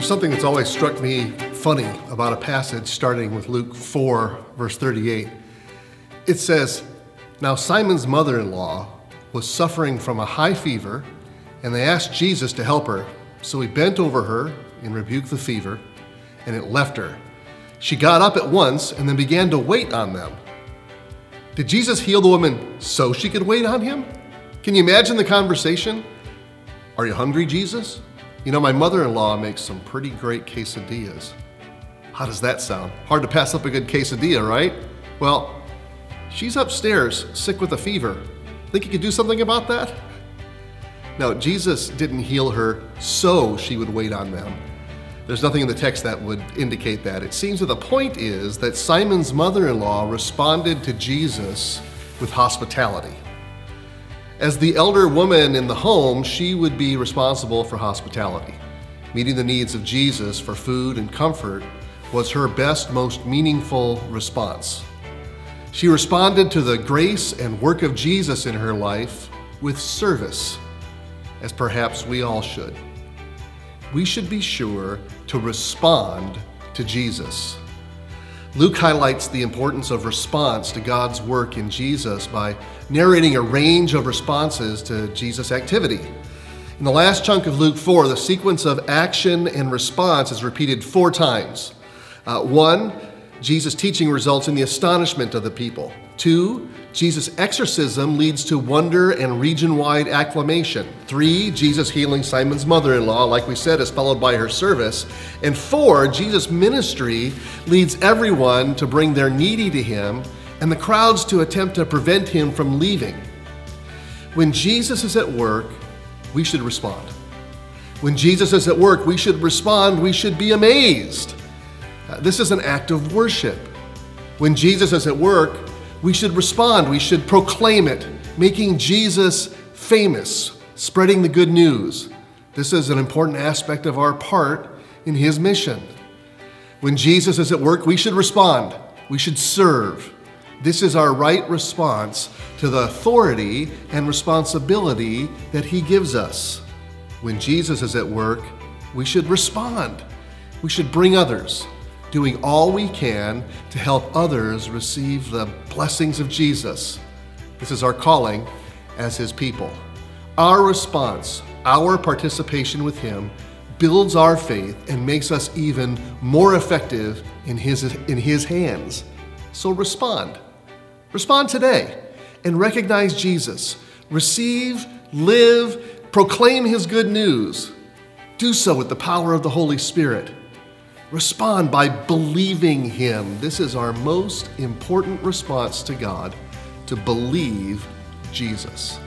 There's something that's always struck me funny about a passage starting with Luke 4, verse 38. It says, "Now Simon's mother-in-law was suffering from a high fever, and they asked Jesus to help her. So he bent over her and rebuked the fever, and it left her. She got up at once and then began to wait on them." Did Jesus heal the woman so she could wait on him? Can you imagine the conversation? "Are you hungry, Jesus? You know, my mother-in-law makes some pretty great quesadillas." How does that sound? Hard to pass up a good quesadilla, right? Well, she's upstairs, sick with a fever. Think you could do something about that? Now, Jesus didn't heal her so she would wait on them. There's nothing in the text that would indicate that. It seems that the point is that Simon's mother-in-law responded to Jesus with hospitality. As the elder woman in the home, she would be responsible for hospitality. Meeting the needs of Jesus for food and comfort was her best, most meaningful response. She responded to the grace and work of Jesus in her life with service, as perhaps we all should. We should be sure to respond to Jesus. Luke highlights the importance of response to God's work in Jesus by narrating a range of responses to Jesus' activity. In the last chunk of Luke 4, the sequence of action and response is repeated 4 times. 1, Jesus' teaching results in the astonishment of the people. 2, Jesus' exorcism leads to wonder and region-wide acclamation. 3, Jesus healing Simon's mother-in-law, like we said, is followed by her service. And 4, Jesus' ministry leads everyone to bring their needy to him and the crowds to attempt to prevent him from leaving. When Jesus is at work, we should respond. When Jesus is at work, we should respond. We should be amazed. This is an act of worship. When Jesus is at work, we should respond. We should proclaim it, making Jesus famous, spreading the good news. This is an important aspect of our part in his mission. When Jesus is at work, we should respond. We should serve. This is our right response to the authority and responsibility that he gives us. When Jesus is at work, we should respond. We should bring others, doing all we can to help others receive the blessings of Jesus. This is our calling as his people. Our response, our participation with him, builds our faith and makes us even more effective in his hands. So respond. Respond today and recognize Jesus. Receive, live, proclaim his good news. Do so with the power of the Holy Spirit. Respond by believing him. This is our most important response to God, to believe Jesus.